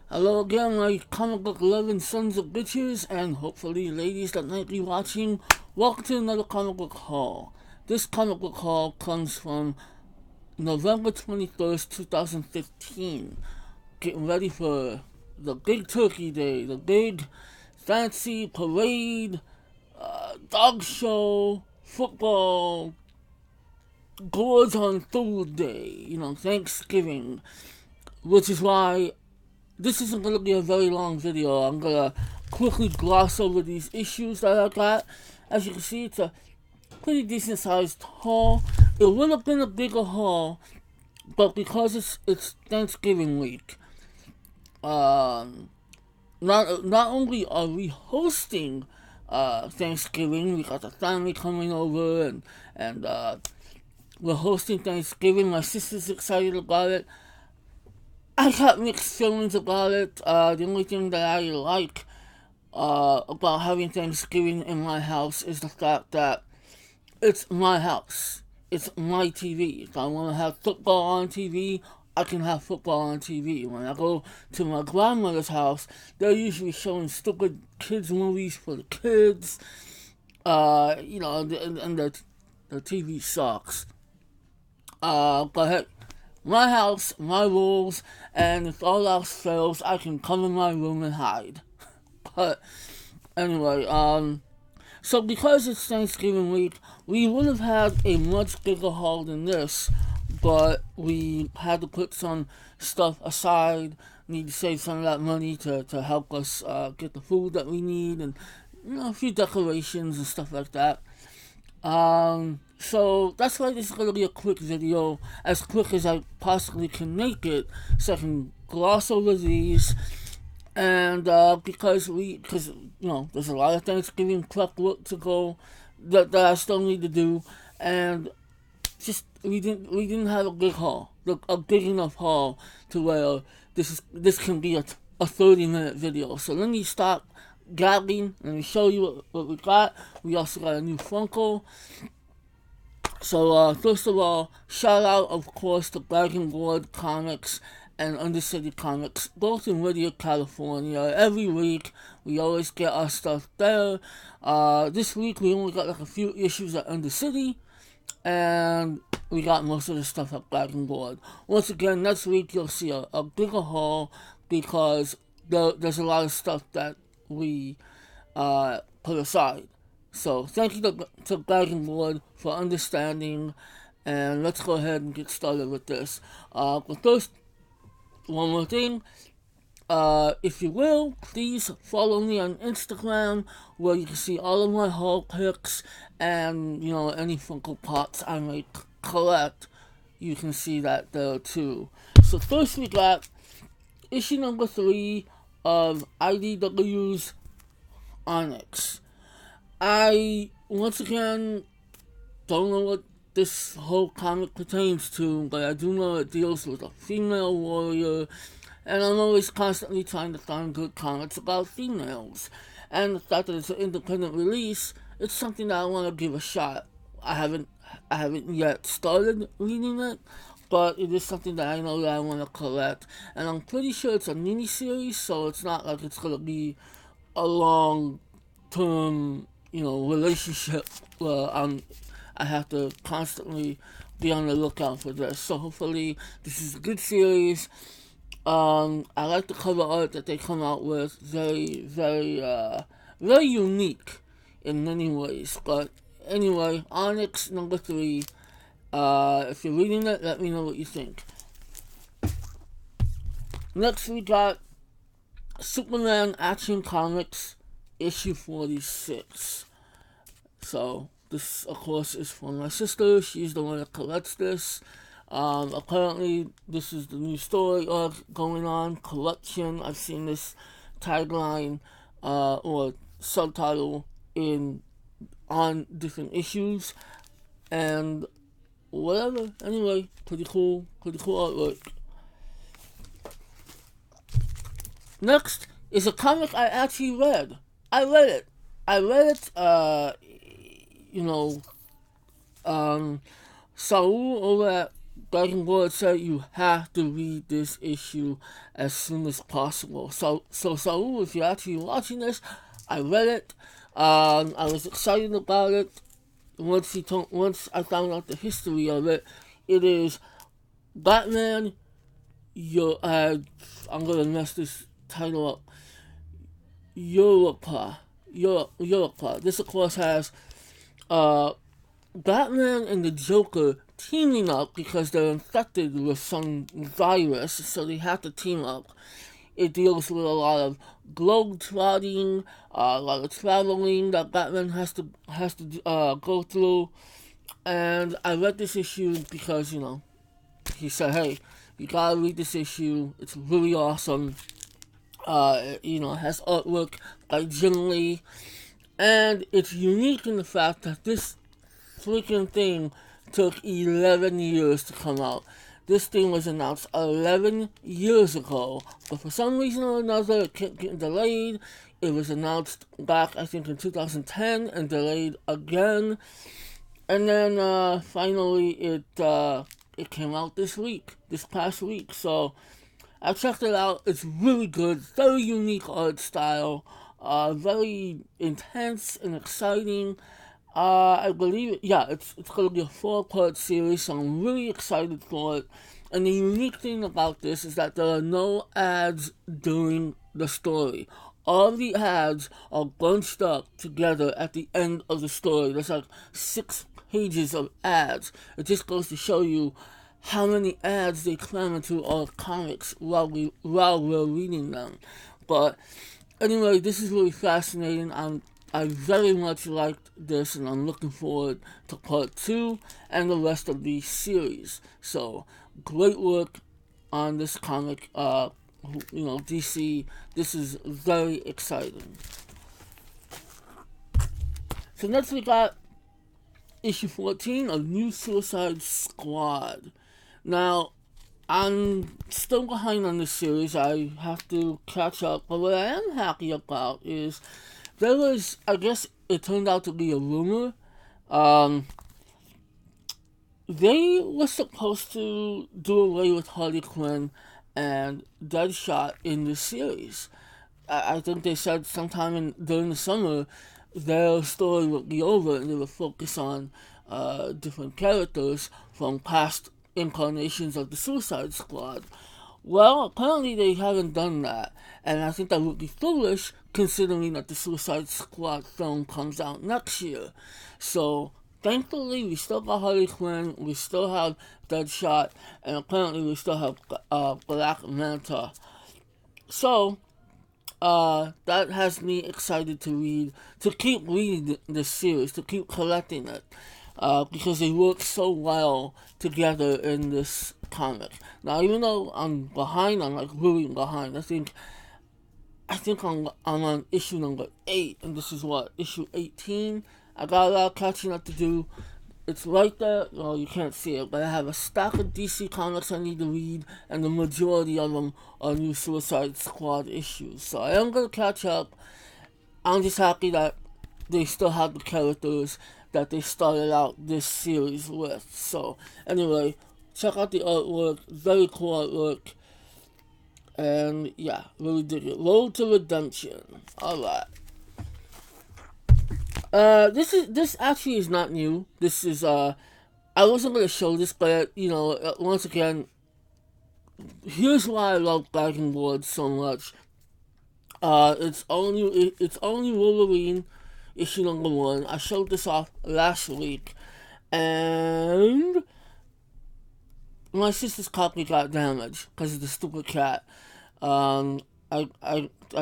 Hello again, my comic book loving sons of bitches, and hopefully ladies that might be watching. Welcome to another comic book haul. This comic book haul comes from November 21st, 2015. Getting ready for the big turkey day, the big fancy parade, dog show, football, gourds on food day, Thanksgiving. Which is why this isn't going to be a very long video. I'm going to quickly gloss over these issues that I got. As you can see, it's a pretty decent sized haul. It would have been a bigger haul, but because it's Thanksgiving week, not only are we hosting Thanksgiving, we got the family coming over, and we're hosting Thanksgiving. My sister's excited about it. I got mixed feelings about it. The only thing that I like about having Thanksgiving in my house is the fact that it's my house. It's my TV. If I want to have football on TV, I can have football on TV. When I go to my grandmother's house, they're usually showing stupid kids movies for the kids. And the TV sucks. But hey, my house, my rules, and if all else fails, I can come in my room and hide. But anyway, so because it's Thanksgiving week, we would have had a much bigger haul than this, but we had to put some stuff aside, need to save some of that money to help us get the food that we need, and a few decorations and stuff like that. So that's why this is going to be a quick video, as quick as I possibly can make it, so I can gloss over these, and because there's a lot of Thanksgiving prep work to go that I still need to do, and just we didn't have a big haul, a big enough haul to where this can be a 30-minute video. So let me stop gabbing and show you what we got. We also got a new Funko. So first of all, shout out of course to Dragon Board Comics and Undercity Comics, both in Whittier, California. Every week we always get our stuff there. This week we only got like a few issues at Undercity, and we got most of the stuff at Dragon Board. Once again, next week you'll see a bigger haul because there's a lot of stuff that we put aside. So thank you to Dragon Board for understanding, and let's go ahead and get started with this. But first, one more thing. If you will, please follow me on Instagram, where you can see all of my haul pics and any Funko Pops I may collect. You can see that there too. So first we got issue number 3 of IDW's Onyx. I, once again, don't know what this whole comic pertains to, but I do know it deals with a female warrior, and I'm always constantly trying to find good comics about females. And the fact that it's an independent release, it's something that I want to give a shot. I haven't yet started reading it, but it is something that I know that I want to collect. And I'm pretty sure it's a mini-series, so it's not like it's going to be a long-term, relationship where I have to constantly be on the lookout for this. So hopefully this is a good series. I like the cover art that they come out with. Very, very, very unique in many ways. But anyway, Onyx number 3. If you're reading it, let me know what you think. Next we got Superman Action Comics issue 46. So this, of course, is for my sister. She's the one that collects this. Apparently, this is the new story arc going on, collection. I've seen this tagline or subtitle on different issues, and whatever. Anyway, pretty cool artwork. Next is a comic I actually read. I read it. Saul over at Dragon Ball said you have to read this issue as soon as possible. So Saul, if you're actually watching this, I read it. I was excited about it. Once I found out the history of it, it is Batman. I'm gonna mess this title up. Europa. This of course has Batman and the Joker teaming up because they're infected with some virus, so they have to team up. It deals with a lot of globe-trotting, a lot of traveling that Batman has to go through. And I read this issue because he said, "Hey, you gotta read this issue. It's really awesome. It has artwork by Jim Lee, and it's unique in the fact that this freaking thing took 11 years to come out. This thing was announced 11 years ago, but for some reason or another, it kept getting delayed. It was announced back, I think, in 2010 and delayed again. And then finally it came out this past week. So I checked it out. It's really good. Very unique art style. Very intense and exciting. I believe, it's going to be a 4-part series, so I'm really excited for it. And the unique thing about this is that there are no ads during the story. All the ads are bunched up together at the end of the story. There's like 6 pages of ads. It just goes to show you how many ads they cram into our comics while we're reading them. But anyway, this is really fascinating. I very much liked this, and I'm looking forward to part 2 and the rest of the series. So, great work on this comic. DC, this is very exciting. So next we got issue 14 of New Suicide Squad. Now, I'm still behind on this series. I have to catch up, but what I am happy about is there was, I guess it turned out to be a rumor. They were supposed to do away with Harley Quinn and Deadshot in the series. I think they said sometime during the summer their story would be over and they would focus on different characters from past incarnations of the Suicide Squad. Well, apparently they haven't done that, and I think that would be foolish considering that the Suicide Squad film comes out next year. So, thankfully, we still got Harley Quinn, we still have Deadshot, and apparently we still have Black Manta. So, that has me excited to keep reading this series, to keep collecting it. Because they work so well together in this comic. Now, even though I'm behind, I'm like really behind. I think I'm on issue number 8, and this is issue 18. I got a lot of catching up to do. It's right there. Well, you can't see it, but I have a stack of DC comics I need to read, and the majority of them are new Suicide Squad issues. So I am going to catch up. I'm just happy that they still have the characters that they started out this series with. So, anyway, check out the artwork. Very cool artwork. And, yeah, really dig it. Road to Redemption. Alright. This actually is not new. This is, I wasn't going to show this, but, once again, here's why I love Dragon Ball so much. It's only Wolverine, issue number 1. I showed this off last week, and my sister's copy got damaged because of the stupid cat. I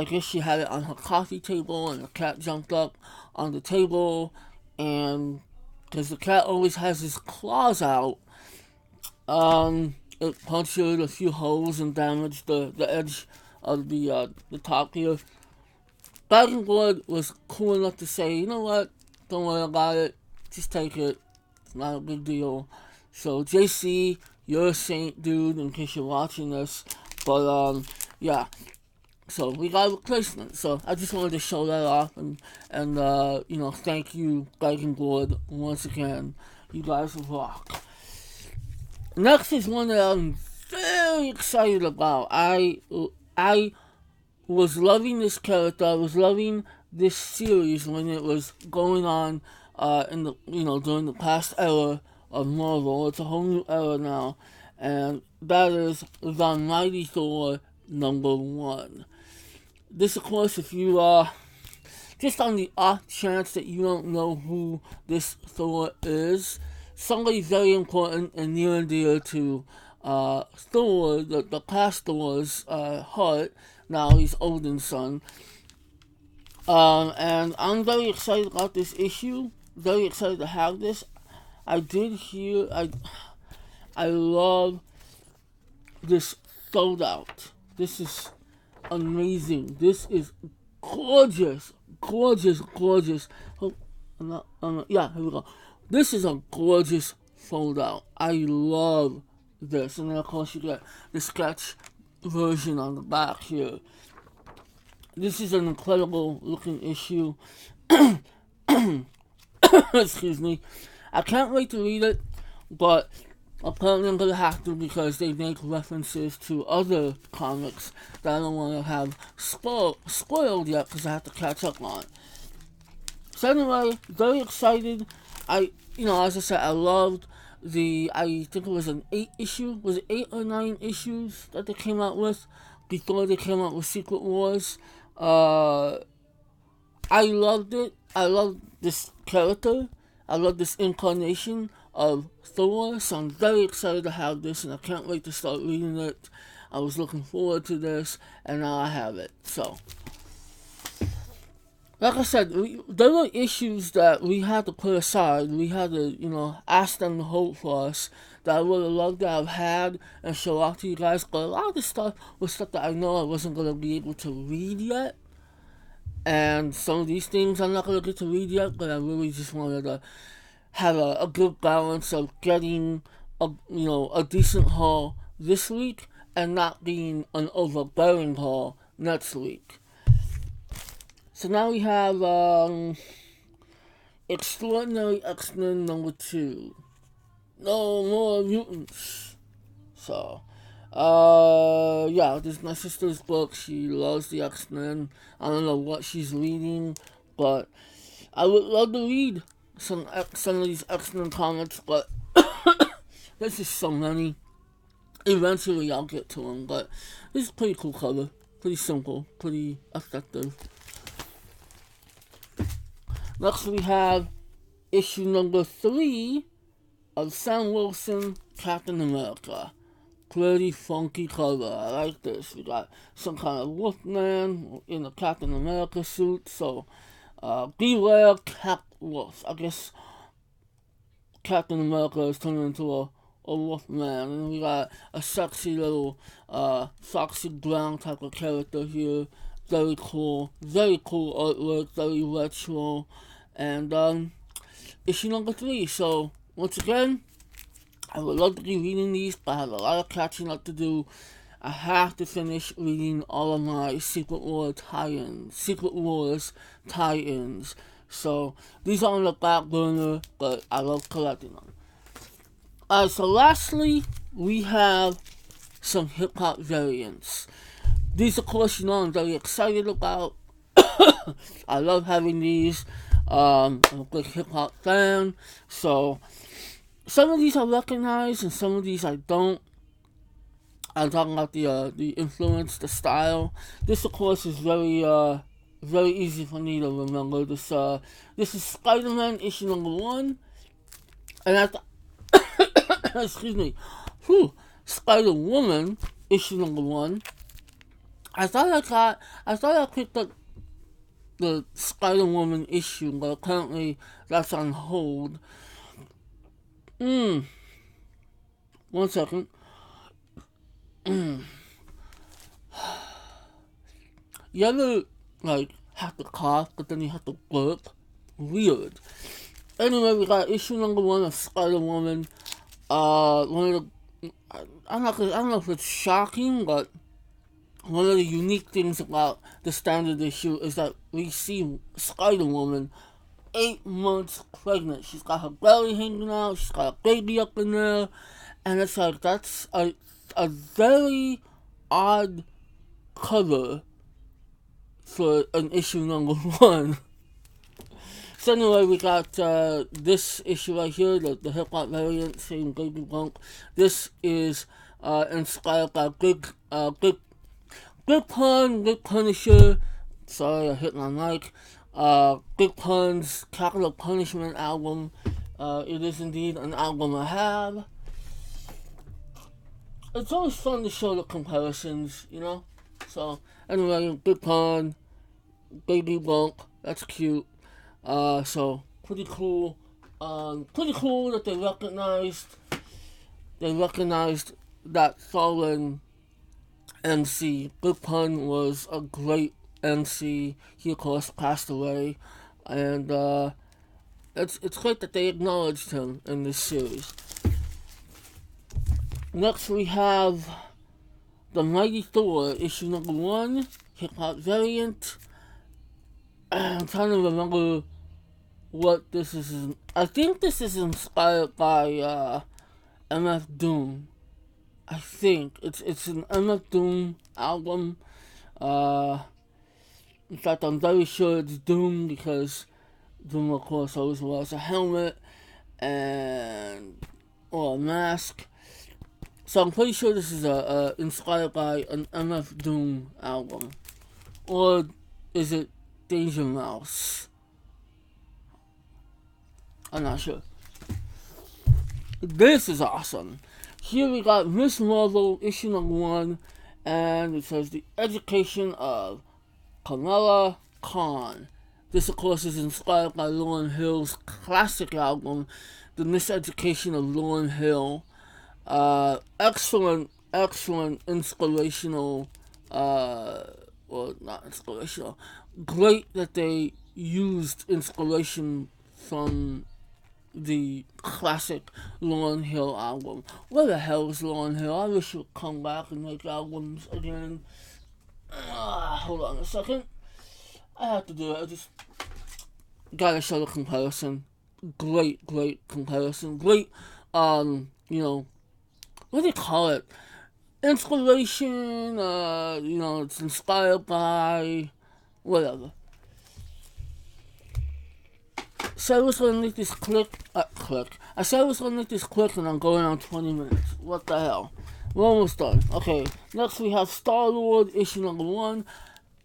guess she had it on her coffee table, and the cat jumped up on the table, and because the cat always has his claws out, it punctured a few holes and damaged the edge of the top here. Dragon Ball was cool enough to say, you know what, don't worry about it, just take it, it's not a big deal. So JC, you're a saint, dude, in case you're watching this. But yeah, so we got a replacement. So I just wanted to show that off and thank you, Dragon Ball, once again. You guys rock. Next is one that I'm very excited about. I was loving this character. I was loving this series when it was going on in the during the past era of Marvel. It's a whole new era now, and that is the Mighty Thor #1. This, of course, if you just on the off chance that you don't know who this Thor is, somebody very important and near and dear to Thor, the past Thor's heart. Now he's Odin's son. And I'm very excited about this issue. Very excited to have this. I did hear. I love this sold out. This is amazing. This is gorgeous, gorgeous, gorgeous. Yeah, here we go. This is a gorgeous fold out. I love this, and then of course you get the sketch version on the back here. This is an incredible looking issue. Excuse me. I can't wait to read it, but apparently I'm gonna have to because they make references to other comics that I don't want to have spoiled yet because I have to catch up on. So anyway, very excited. As I said, I loved I think it was an 8 issue. Was it 8 or 9 issues that they came out with before they came out with Secret Wars? I loved it. I loved this character. I love this incarnation of Thor, so I'm very excited to have this, and I can't wait to start reading it. I was looking forward to this, and now I have it. So, like I said, there were issues that we had to put aside. We had to, ask them to hold for us that I would have loved to have had and show off to you guys. But a lot of this stuff was stuff that I know I wasn't going to be able to read yet. And some of these things I'm not going to get to read yet, but I really just wanted to have a good balance of getting a decent haul this week and not being an overbearing haul next week. So now we have Extraordinary X-Men #2. No more mutants. So, this is my sister's book. She loves the X-Men. I don't know what she's reading, but I would love to read some of these X-Men comics, but there's just so many. Eventually I'll get to them, but this is a pretty cool cover. Pretty simple, pretty effective. Next we have issue #3 of Sam Wilson, Captain America. Pretty funky cover. I like this. We got some kind of Wolfman in a Captain America suit. So, beware Cap Wolf. I guess Captain America is turned into a Wolfman. And we got a sexy little Foxy Brown type of character here. Very cool artwork, very retro. And issue #3. So, once again, I would love to be reading these, but I have a lot of catching up to do. I have to finish reading all of my Secret Wars tie-ins. So, these are on the back burner, but I love collecting them. Alright, so lastly, we have some hip-hop variants. These, of course, I'm very excited about. I love having these. I'm a big hip-hop fan, so some of these I recognize and some of these I don't. I'm talking about the influence, the style. This, of course, is very easy for me to remember. This is SpiderMan issue #1, and excuse me, Spider-Woman issue #1. I thought I picked up the Spider-Woman issue, but apparently that's on hold. 1 second. You ever, have to cough, but then you have to burp? Weird. Anyway, we got issue #1 of Spider-Woman. One of the, I don't know if it's shocking, but one of the unique things about the standard issue is that we see Spider-Woman 8 months pregnant. She's got her belly hanging out, she's got a baby up in there, And it's like, that's a very odd cover for an issue number 1. So anyway, we got this issue right here, the hip hop variant, saying Baby Bunk. This is inspired by Big Pun, Big Punisher. Sorry, I hit my mic. Big Pun's Capital Punishment album. It is indeed an album I have. It's always fun to show the comparisons, you know? So, anyway, Big Pun, Baby Bunk, that's cute. So, pretty cool. Pretty cool that they recognized that fallen MC. Big Pun was a great MC. He, of course, passed away. And, it's great that they acknowledged him in this series. Next, we have The Mighty Thor, issue number 1, hip-hop variant. I'm trying to remember what this is. I think this is inspired by MF Doom. I think it's an MF Doom album. In fact, I'm very sure it's Doom because Doom, of course, always wears a helmet or a mask. So I'm pretty sure this is inspired by an MF Doom album. Or is it Danger Mouse? I'm not sure. This is awesome. Here we got Miss Marvel, issue number 1, and it says The Education of Kamala Khan. This, of course, is inspired by Lauryn Hill's classic album, The Miseducation of Lauryn Hill. Excellent inspirational, well, not inspirational, great that they used inspiration from the classic Lauryn Hill album. Where the hell is Lauryn Hill? I wish she would come back and make albums again. Hold on a second. I have to do it. I just gotta show the comparison. Great comparison. Great, what do you call it? Inspiration, it's inspired by whatever. So I was gonna make this click. I said I was gonna make this quick and I'm going on 20 minutes. What the hell? We're almost done. Okay, next we have Star-Lord, issue number 1.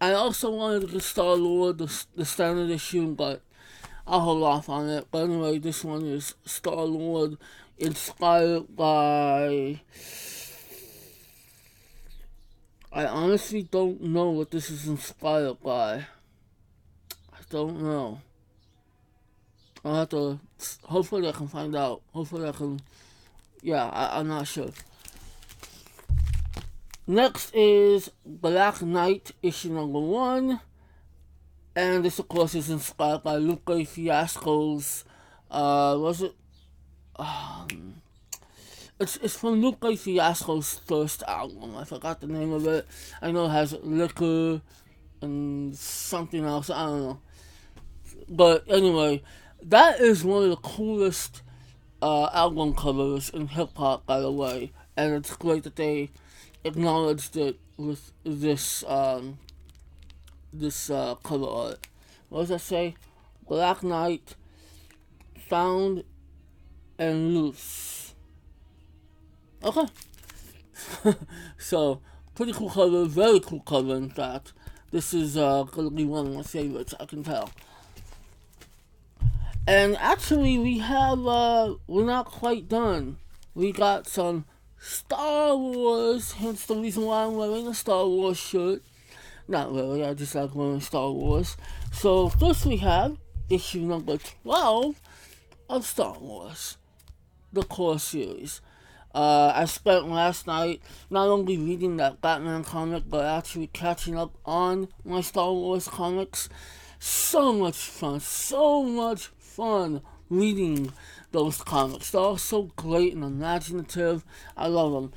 I also wanted to get Star-Lord, the standard issue, but I'll hold off on it. But anyway, this one is Star-Lord, inspired by... I honestly don't know what this is inspired by. I don't know. I'll have to... Hopefully I can find out. Hopefully I can... Yeah, I'm not sure. Next is Black Knight, issue number 1. And this, of course, is inspired by Lupe Fiasco's... was it? It's from Lupe Fiasco's first album. I forgot the name of it. I know it has Liquor and something else. I don't know. But anyway, that is one of the coolest album covers in hip-hop, by the way. And it's great that they acknowledged it with this cover art. What does that say? Black Knight, Found and Loose. Okay. So, pretty cool cover, very cool cover, in fact. This is gonna be one of my favorites, I can tell. And actually, we have, we're not quite done. We got some Star Wars, hence the reason why I'm wearing a Star Wars shirt. Not really, I just like wearing Star Wars. So, first we have issue number 12 of Star Wars, the core series. I spent last night not only reading that Batman comic, but actually catching up on my Star Wars comics. So much fun reading those comics. They're all so great and imaginative. I love them.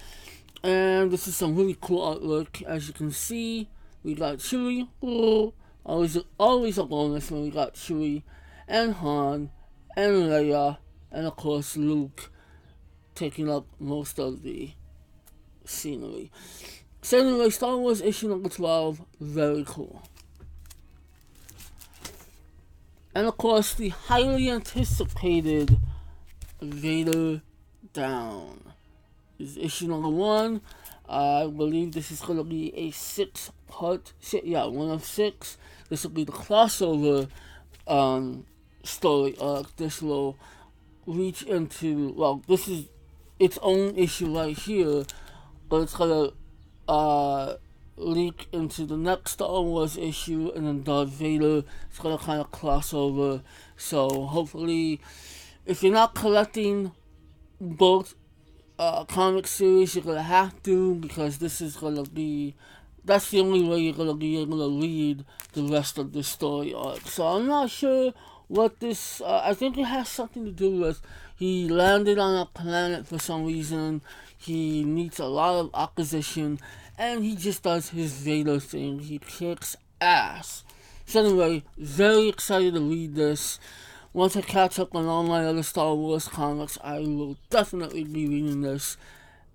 And this is some really cool artwork. As you can see, we got Chewie. Always a bonus when we got Chewie and Han and Leia and of course Luke. taking up most of the scenery. So anyway, Star Wars issue number 12, very cool. And of course, the highly anticipated Vader Down is issue number 1. I believe this is going to be a 6-part, one of 6. This will be the crossover story arc. This will reach into, well, this is its own issue right here, but it's going to leak into the next Star Wars issue, and then Darth Vader is going to kind of cross over. So hopefully, if you're not collecting both comic series, you're going to have to, because this is going to be, that's the only way you're going to be able to read the rest of the story arc. So I'm not sure what this, I think it has something to do with, he landed on a planet for some reason, he meets a lot of opposition, and he just does his Vader thing. He kicks ass. So anyway, very excited to read this. Once I catch up on all my other Star Wars comics, I will definitely be reading this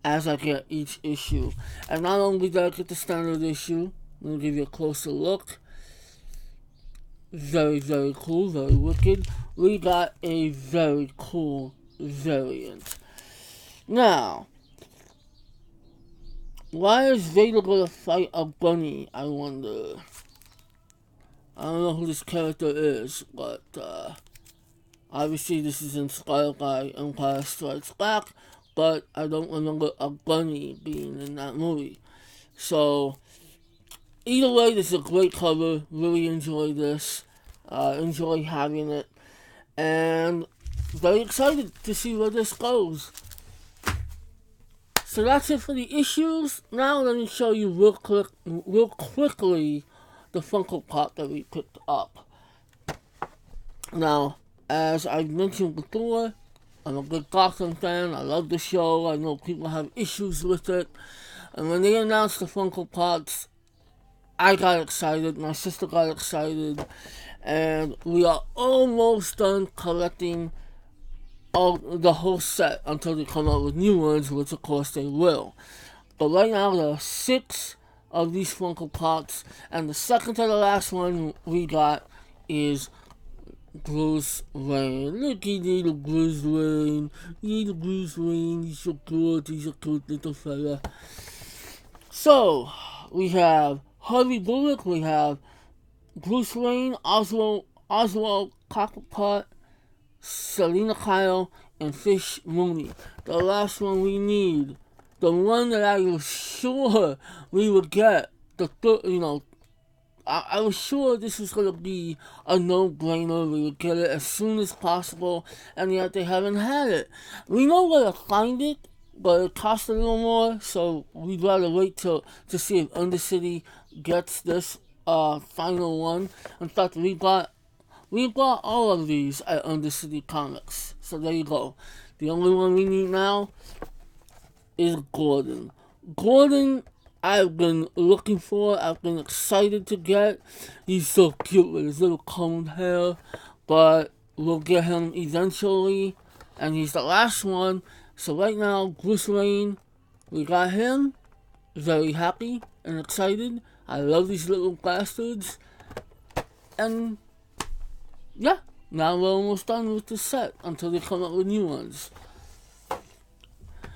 as I get each issue. And not only did I get the standard issue, I'm going to give you a closer look. Very, very cool, very wicked. We got a very cool variant. Now, why is Vader going to fight a bunny, I wonder? I don't know who this character is, but obviously this is inspired by Empire Strikes Back, but I don't remember a bunny being in that movie. So, either way, this is a great cover. Really enjoy this. Enjoy having it. And very excited to see where this goes. So that's it for the issues. Now let me show you real quickly the Funko Pop that we picked up. Now, as I mentioned before, I'm a good Gotham fan. I love the show. I know people have issues with it. And when they announced the Funko Pops, I got excited. My sister got excited. And we are almost done collecting the whole set until they come out with new ones, which of course they will. But right now there are 6 of these Funko Pops, and the second to the last one we got is Bruce Wayne. Looky little Bruce Wayne. Little Bruce Wayne, he's so good, he's a cute little fella. So, we have Harvey Bullock, we have Bruce Wayne, Oswald Cobblepot, Selina Kyle, and Fish Mooney. The last one we need. The one that I was sure we would get. I was sure this was going to be a no-brainer. We would get it as soon as possible, and yet they haven't had it. We know where to find it, but it costs a little more, so we'd rather wait to see if Undercity gets this final one. In fact, we got all of these at Undercity Comics. So there you go. The only one we need now is Gordon. Gordon, I've been looking for. I've been excited to get. He's so cute with his little combed hair. But we'll get him eventually. And he's the last one. So right now, Bruce Wayne, we got him. Very happy and excited. I love these little bastards. And yeah, now we're almost done with the set until they come up with new ones.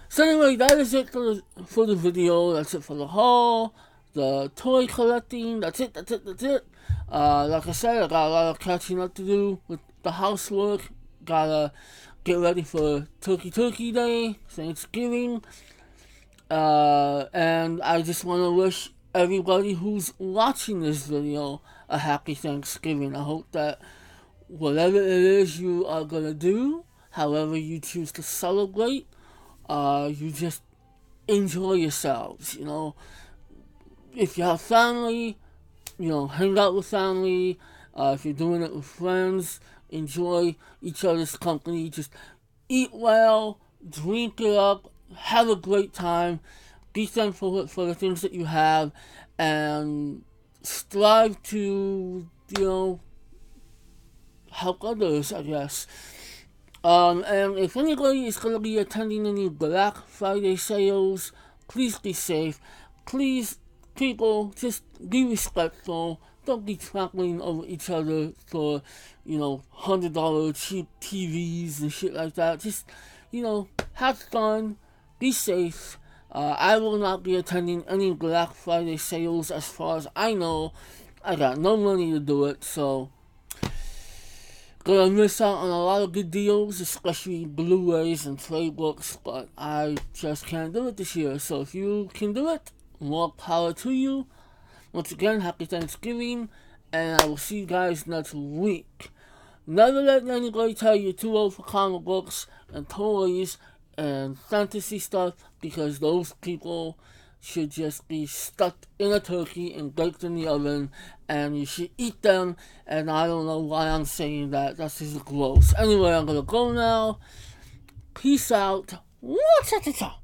So anyway, that is it for the video. That's it for the haul, the toy collecting. That's it. Like I said, I got a lot of catching up to do with the housework. Gotta get ready for Turkey Day, Thanksgiving. And I just want to wish everybody who's watching this video a happy Thanksgiving. I hope that whatever it is you are going to do, however you choose to celebrate, you just enjoy yourselves, If you have family, hang out with family. If you're doing it with friends, enjoy each other's company. Just eat well, drink it up, have a great time, be thankful for the things that you have, and strive to, help others, I guess. And if anybody is going to be attending any Black Friday sales, please be safe. Please, people, just be respectful. Don't be trampling over each other for, $100 cheap TVs and shit like that. Just, have fun. Be safe. I will not be attending any Black Friday sales as far as I know. I got no money to do it, so gonna miss out on a lot of good deals, especially Blu-rays and trade books, but I just can't do it this year. So if you can do it, more power to you. Once again, happy Thanksgiving, and I will see you guys next week. Never let anybody tell you you're too old for comic books and toys and fantasy stuff, because those people should just be stuck in a turkey and baked in the oven, and you should eat them. And I don't know why I'm saying that. That's just gross. Anyway, I'm gonna go now. Peace out. What's at the top?